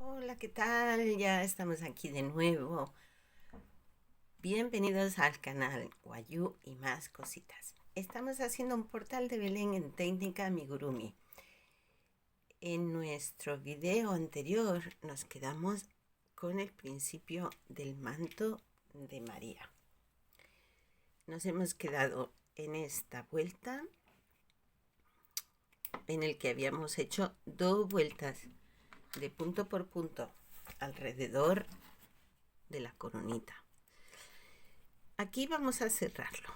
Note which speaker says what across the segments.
Speaker 1: Hola, ¿qué tal? Ya estamos aquí de nuevo. Bienvenidos al canal Guayú y más cositas. Estamos haciendo un portal de Belén en técnica amigurumi. En nuestro video anterior nos quedamos con el principio del manto de María. Nos hemos quedado en esta vuelta en el que habíamos hecho 2 vueltas de punto por punto alrededor de la coronita. Aquí vamos a cerrarlo.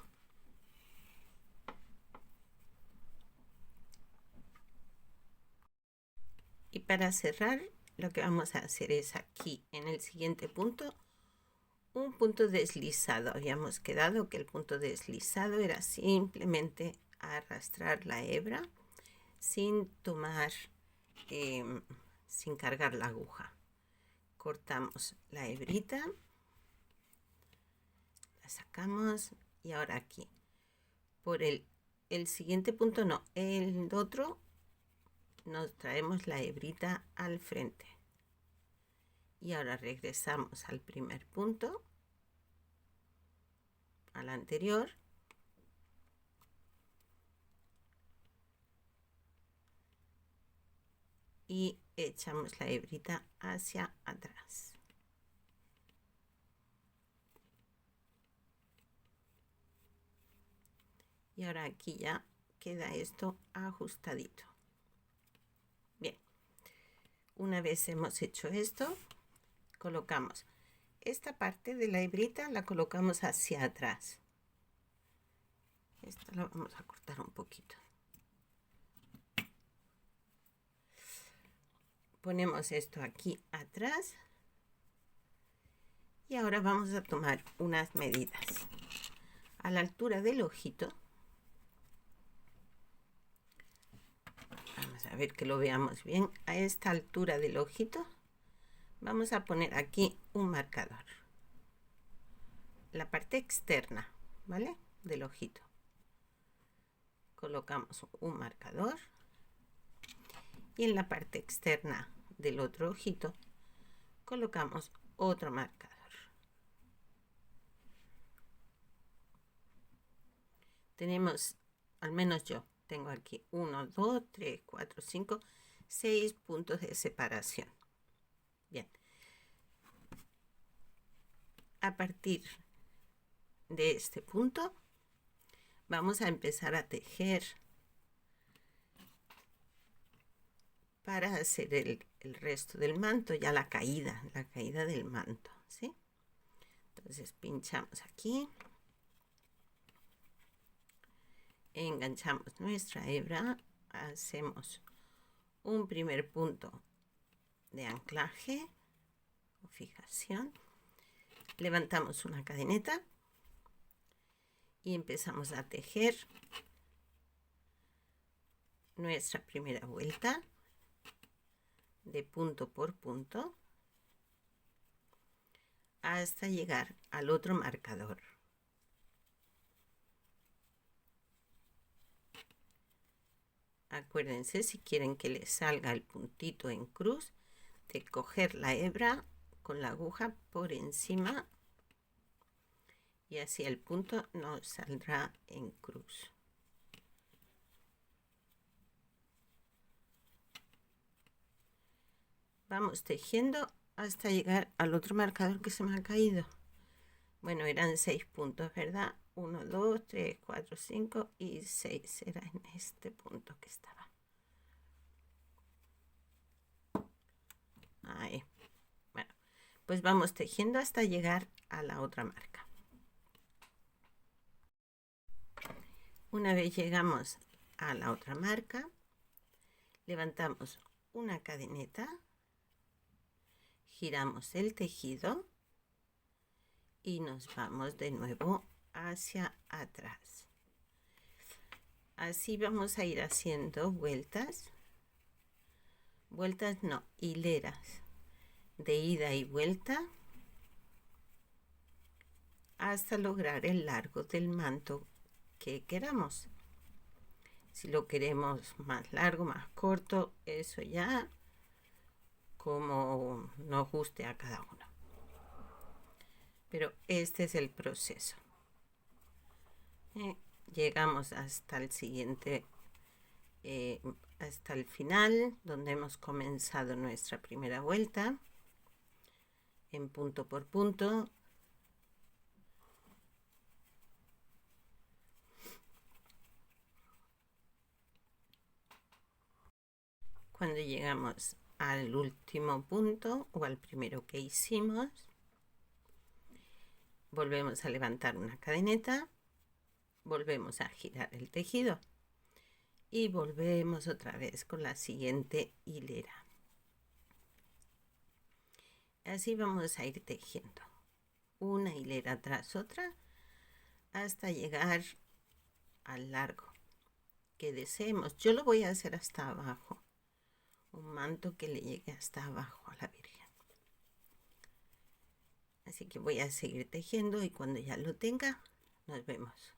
Speaker 1: Y para cerrar, lo que vamos a hacer es aquí, en el siguiente punto, un punto deslizado. Habíamos quedado que el punto deslizado era simplemente arrastrar la hebra sin tomar, sin cargar la aguja. Cortamos la hebrita, la sacamos y ahora aquí. Por el siguiente punto, no, el otro, nos traemos la hebrita al frente. Y ahora regresamos al primer punto, al anterior, y echamos la hebrita hacia atrás. Y ahora aquí ya queda esto ajustadito. Bien, una vez hemos hecho esto, colocamos esta parte de la hebrita, la colocamos hacia atrás. Esto lo vamos a cortar un poquito. Ponemos esto aquí atrás. Y ahora vamos a tomar unas medidas. A la altura del ojito, vamos a ver que lo veamos bien, a esta altura del ojito, vamos a poner aquí un marcador. La parte externa, ¿vale? Del ojito. Colocamos un marcador. Y en la parte externa del otro ojito, colocamos otro marcador. Tenemos, al menos yo, tengo aquí 1, 2, 3, 4, 5, 6 puntos de separación. Bien. A partir de este punto, vamos a empezar a tejer para hacer el resto del manto, ya la caída del manto, ¿sí? Entonces pinchamos aquí, enganchamos nuestra hebra, hacemos un primer punto de anclaje o fijación, levantamos una cadeneta y empezamos a tejer nuestra primera vuelta de punto por punto hasta llegar al otro marcador. Acuérdense, si quieren que les salga el puntito en cruz, de coger la hebra con la aguja por encima y así el punto nos saldrá en cruz. Vamos tejiendo hasta llegar al otro marcador que se me ha caído. Bueno, eran 6 puntos, ¿verdad? 1, 2, 3, 4, 5 y 6. Era en este punto que estaba. Ahí. Bueno, pues vamos tejiendo hasta llegar a la otra marca. Una vez llegamos a la otra marca, levantamos una cadeneta, giramos el tejido y nos vamos de nuevo hacia atrás. Así vamos a ir haciendo vueltas no, hileras de ida y vuelta hasta lograr el largo del manto que queramos. Si lo queremos más largo, más corto, eso ya como nos guste a cada uno. Pero este es el proceso. Llegamos hasta el siguiente, hasta el final, donde hemos comenzado nuestra primera vuelta en punto por punto. Cuando llegamos al último punto o al primero que hicimos, volvemos a levantar una cadeneta, volvemos a girar el tejido y volvemos otra vez con la siguiente hilera. Así vamos a ir tejiendo una hilera tras otra hasta llegar al largo que deseemos. Yo lo voy a hacer hasta abajo, un manto que le llegue hasta abajo a la Virgen. Así que voy a seguir tejiendo y cuando ya lo tenga, nos vemos.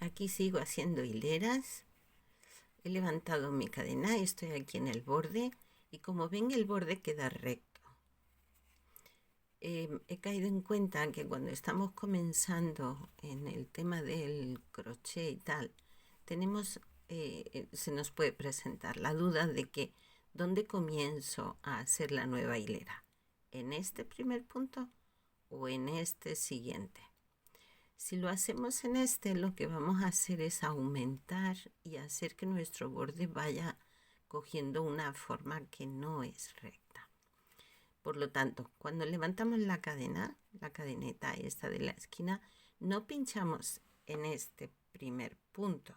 Speaker 1: Aquí sigo haciendo hileras. He levantado mi cadena y estoy aquí en el borde. Y como ven, el borde queda recto. He caído en cuenta que cuando estamos comenzando en el tema del crochet y tal, se nos puede presentar la duda de que ¿dónde comienzo a hacer la nueva hilera? ¿En este primer punto o en este siguiente? Si lo hacemos en este, lo que vamos a hacer es aumentar y hacer que nuestro borde vaya cogiendo una forma que no es recta. Por lo tanto, cuando levantamos la cadeneta esta de la esquina, no pinchamos en este primer punto,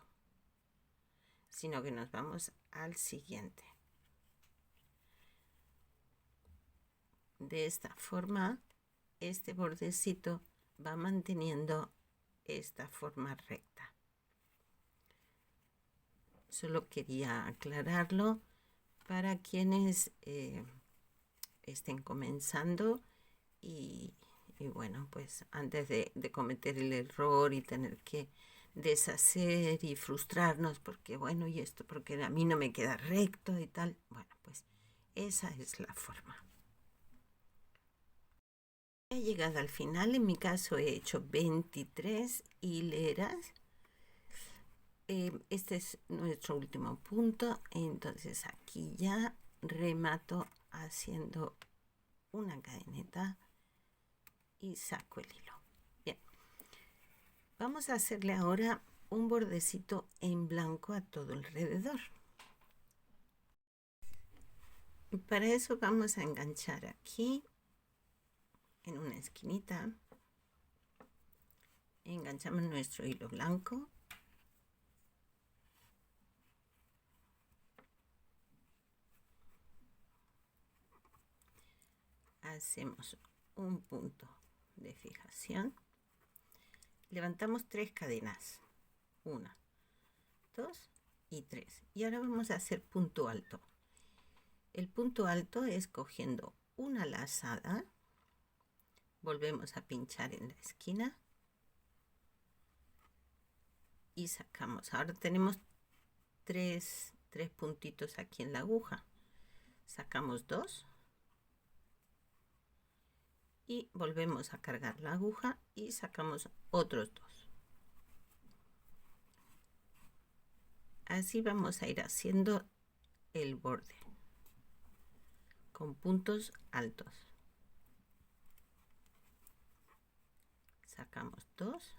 Speaker 1: sino que nos vamos al siguiente. De esta forma, este bordecito va manteniendo esta forma recta. Solo quería aclararlo para quienes estén comenzando y bueno, pues antes de cometer el error y tener que deshacer y frustrarnos porque bueno, y esto porque a mí no me queda recto y tal, bueno, pues esa es la forma. He llegado al final. En mi caso he hecho 23 hileras. Este es nuestro último punto. Entonces aquí ya remato haciendo una cadeneta y saco el hilo. Bien, vamos a hacerle ahora un bordecito en blanco a todo alrededor. Para eso vamos a enganchar aquí en una esquinita, enganchamos nuestro hilo blanco, hacemos un punto de fijación, levantamos 3 cadenas, 1, 2 y 3, y ahora vamos a hacer punto alto. El punto alto es cogiendo una lazada, volvemos a pinchar en la esquina y sacamos. Ahora tenemos tres puntitos aquí en la aguja, sacamos 2 y volvemos a cargar la aguja y sacamos otros 2. Así vamos a ir haciendo el borde con puntos altos. Sacamos 2,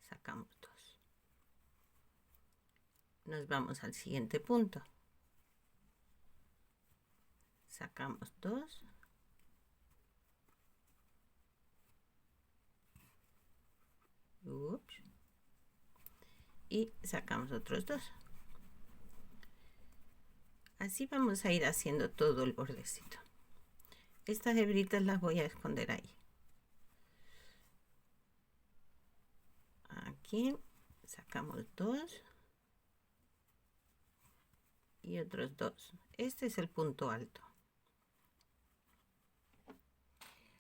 Speaker 1: sacamos 2. Nos vamos al siguiente punto. Sacamos 2. Ups. Y sacamos otros 2. Así vamos a ir haciendo todo el bordecito. Estas hebritas las voy a esconder ahí. Aquí sacamos 2 y otros 2. Este es el punto alto.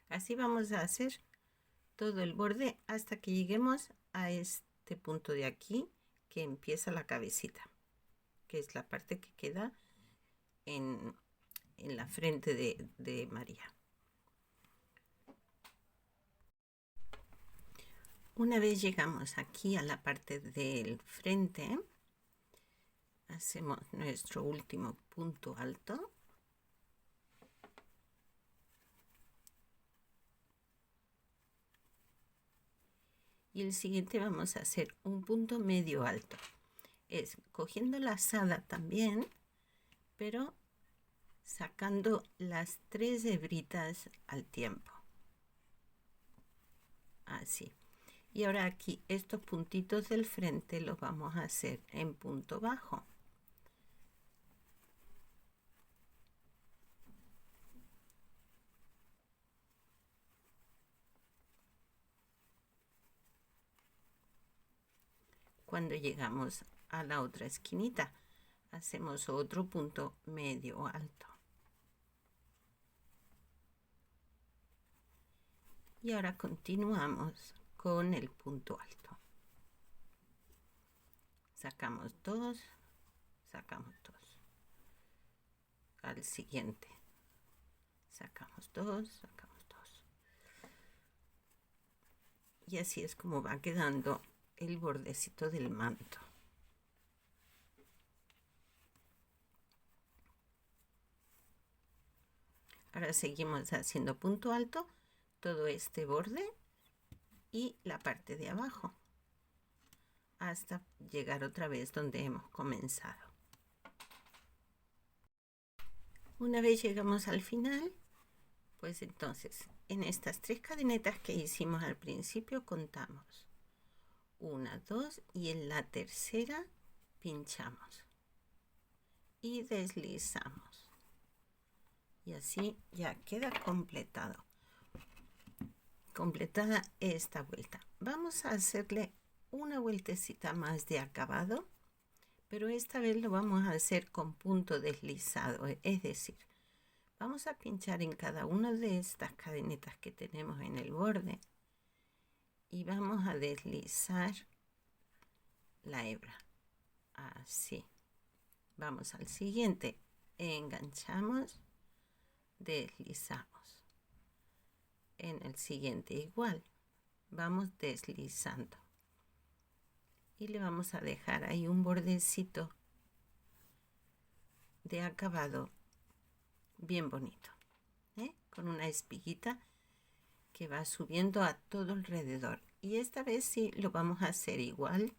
Speaker 1: Así vamos a hacer todo el borde hasta que lleguemos a este punto de aquí que empieza la cabecita. que es la parte que queda en la frente de María. Una vez llegamos aquí a la parte del frente, hacemos nuestro último punto alto. Y el siguiente vamos a hacer un punto medio alto. Es cogiendo la lazada también, pero sacando las 3 hebritas al tiempo. Así. Y ahora aquí estos puntitos del frente los vamos a hacer en punto bajo. Cuando llegamos a la otra esquinita, hacemos otro punto medio alto. Y ahora continuamos con el punto alto. Sacamos 2, sacamos 2. Al siguiente, sacamos 2, sacamos 2. Y así es como va quedando el bordecito del manto. Ahora seguimos haciendo punto alto, todo este borde y la parte de abajo, hasta llegar otra vez donde hemos comenzado. Una vez llegamos al final, pues entonces en estas 3 cadenetas que hicimos al principio contamos 1, 2 y en la tercera pinchamos y deslizamos y así ya queda completada esta vuelta. Vamos a hacerle una vueltecita más de acabado, pero esta vez lo vamos a hacer con punto deslizado, es decir, vamos a pinchar en cada una de estas cadenetas que tenemos en el borde y vamos a deslizar la hebra, así. Vamos al siguiente, enganchamos, deslizamos. En el siguiente igual, vamos deslizando. Y le vamos a dejar ahí un bordecito de acabado bien bonito, con una espiguita que va subiendo a todo alrededor. Y esta vez sí lo vamos a hacer igual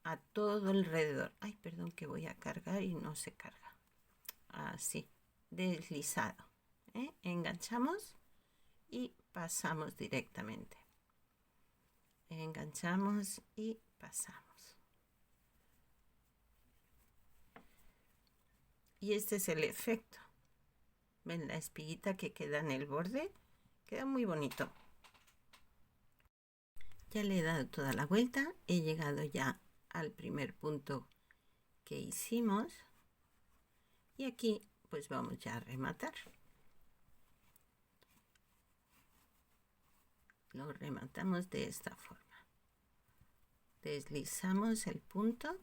Speaker 1: a todo alrededor. Ay, perdón, que voy a cargar y no se carga. Así, deslizado. Enganchamos y pasamos directamente. Enganchamos y pasamos. Y este es el efecto. ¿Ven la espiguita que queda en el borde? Queda muy bonito. Ya le he dado toda la vuelta. He llegado ya al primer punto que hicimos. Y aquí pues vamos ya a rematar. Lo rematamos de esta forma. Deslizamos el punto.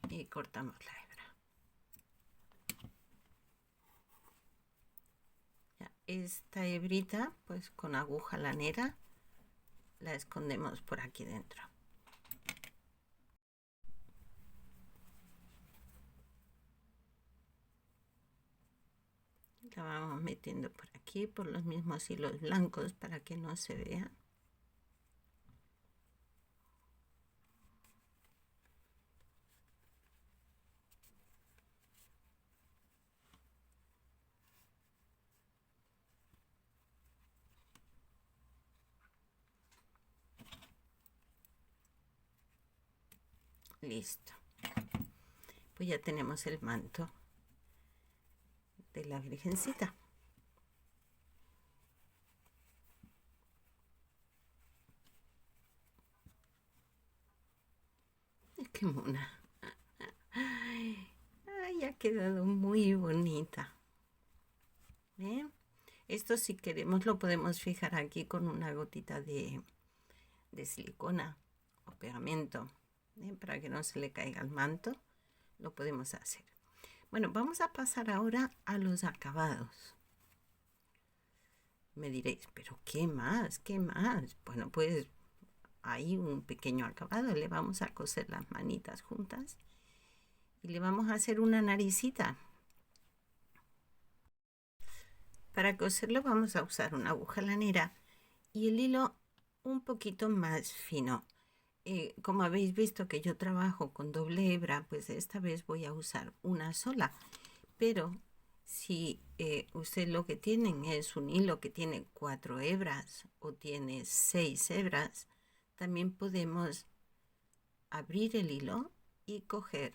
Speaker 1: Y cortamos la hebra. Ya, esta hebrita, pues con aguja lanera, la escondemos por aquí dentro. La vamos metiendo por aquí, por los mismos hilos blancos para que no se vea. Listo. Pues ya tenemos el manto de la Virgencita. Qué mona. Ay, ha quedado muy bonita. ¿Ven? Esto si queremos lo podemos fijar aquí con una gotita de de silicona o pegamento, para que no se le caiga el manto, lo podemos hacer. Bueno, vamos a pasar ahora a los acabados. Me diréis, ¿pero qué más? ¿Qué más? Bueno, pues hay un pequeño acabado. Le vamos a coser las manitas juntas y le vamos a hacer una naricita. Para coserlo vamos a usar una aguja lanera y el hilo un poquito más fino. Como habéis visto que yo trabajo con doble hebra, pues esta vez voy a usar una sola. Pero si usted lo que tienen es un hilo que tiene 4 hebras o tiene 6 hebras, también podemos abrir el hilo y coger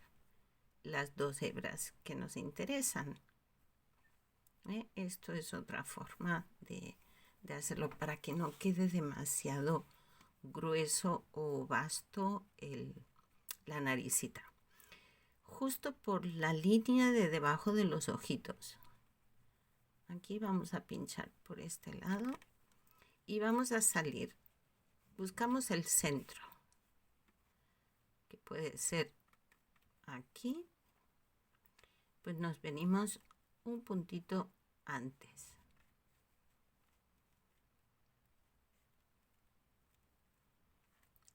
Speaker 1: las 2 hebras que nos interesan. Esto es otra forma de hacerlo para que no quede demasiado grueso o vasto la naricita. Justo por la línea de debajo de los ojitos. Aquí vamos a pinchar por este lado y vamos a salir. Buscamos el centro, que puede ser aquí. Pues nos venimos un puntito antes.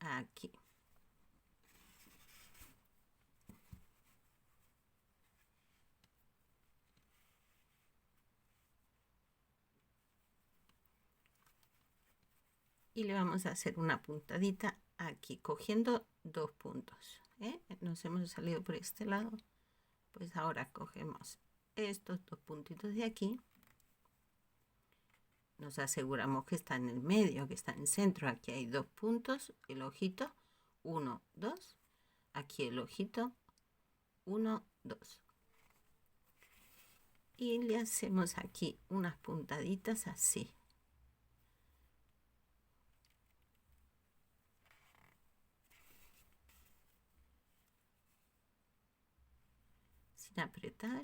Speaker 1: Aquí. Y le vamos a hacer una puntadita aquí, cogiendo 2 puntos. Nos hemos salido por este lado. Pues ahora cogemos estos 2 puntitos de aquí. Nos aseguramos que está en el medio, que está en el centro. Aquí hay 2 puntos, el ojito, 1, 2. Aquí el ojito, 1, 2. Y le hacemos aquí unas puntaditas así. Sin apretar.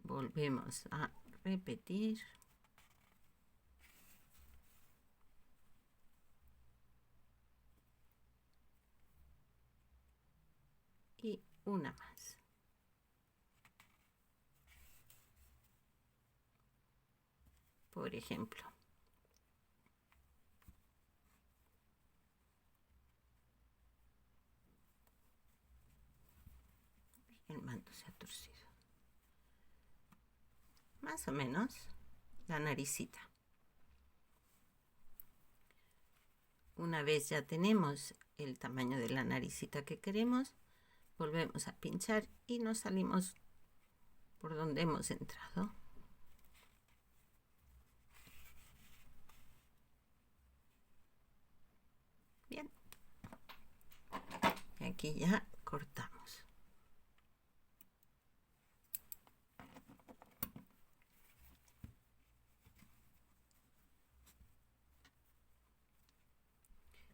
Speaker 1: Volvemos a repetir. Y una más. Por ejemplo. El manto se ha torcido. Más o menos la naricita. Una vez ya tenemos el tamaño de la naricita que queremos, volvemos a pinchar y nos salimos por donde hemos entrado. Bien. Y aquí ya cortamos.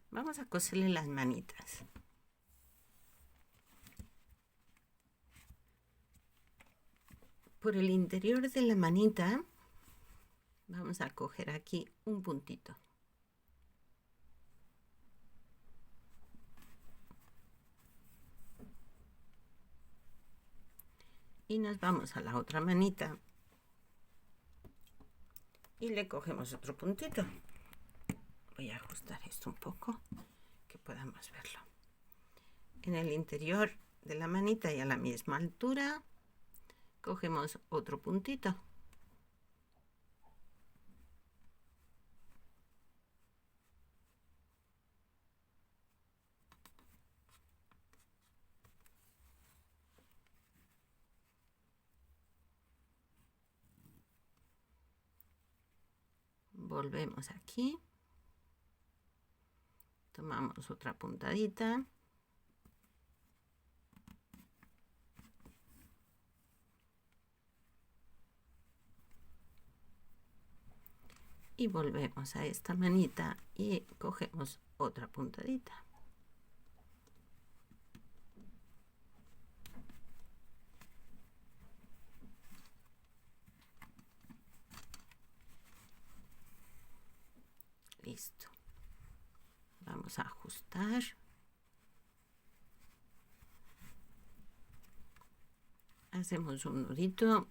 Speaker 1: Vamos a coserle las manitas. Por el interior de la manita vamos a coger aquí un puntito. Y nos vamos a la otra manita y le cogemos otro puntito. Voy a ajustar esto un poco, que podamos verlo. En el interior de la manita y a la misma altura, cogemos otro puntito. Volvemos aquí. Tomamos otra puntadita. Y volvemos a esta manita y cogemos otra puntadita. Listo. Vamos a ajustar. Hacemos un nudito.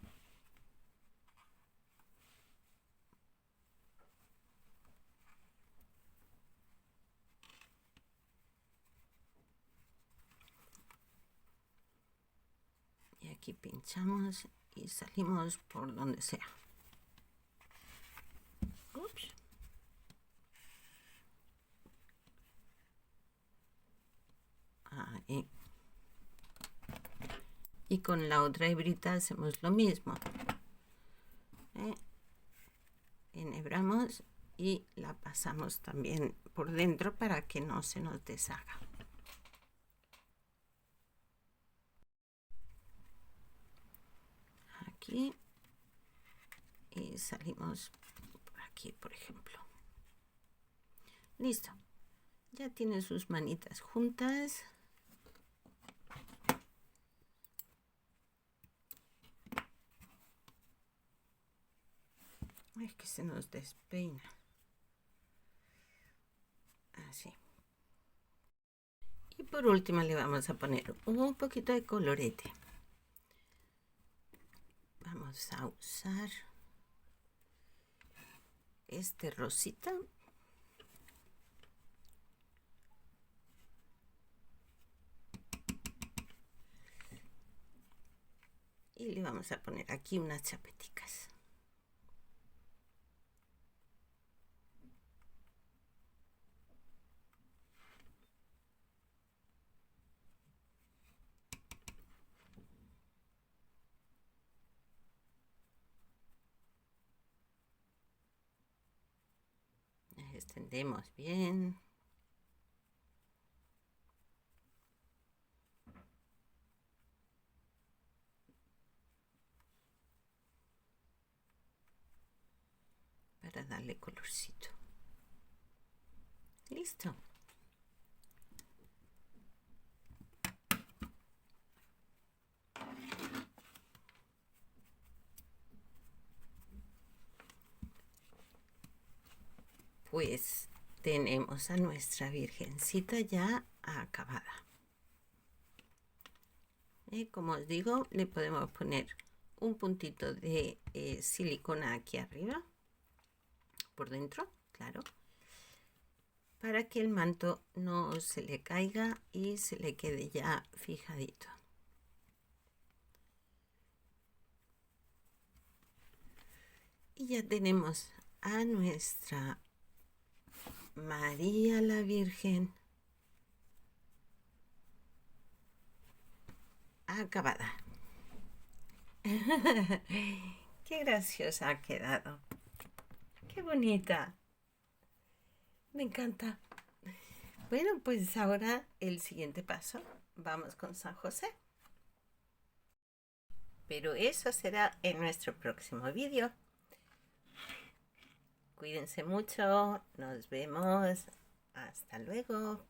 Speaker 1: Y aquí pinchamos y salimos por donde sea. Ups. Ahí. Y con la otra hebrita hacemos lo mismo. Enhebramos y la pasamos también por dentro para que no se nos deshaga. Aquí y salimos por aquí, por ejemplo. Listo. Ya tiene sus manitas juntas. Es que se nos despeina. Así. Y por último le vamos a poner un poquito de colorete. Vamos a usar este rosita. Y le vamos a poner aquí unas chapeticas. Extendemos bien. Para darle colorcito. Listo. Pues tenemos a nuestra virgencita ya acabada. Como os digo, le podemos poner un puntito de silicona aquí arriba, por dentro, claro, para que el manto no se le caiga y se le quede ya fijadito. Y ya tenemos a nuestra María la Virgen acabada. Qué graciosa ha quedado. Qué bonita. Me encanta. Bueno, pues ahora el siguiente paso. Vamos con San José. Pero eso será en nuestro próximo vídeo. Cuídense mucho. Nos vemos. Hasta luego.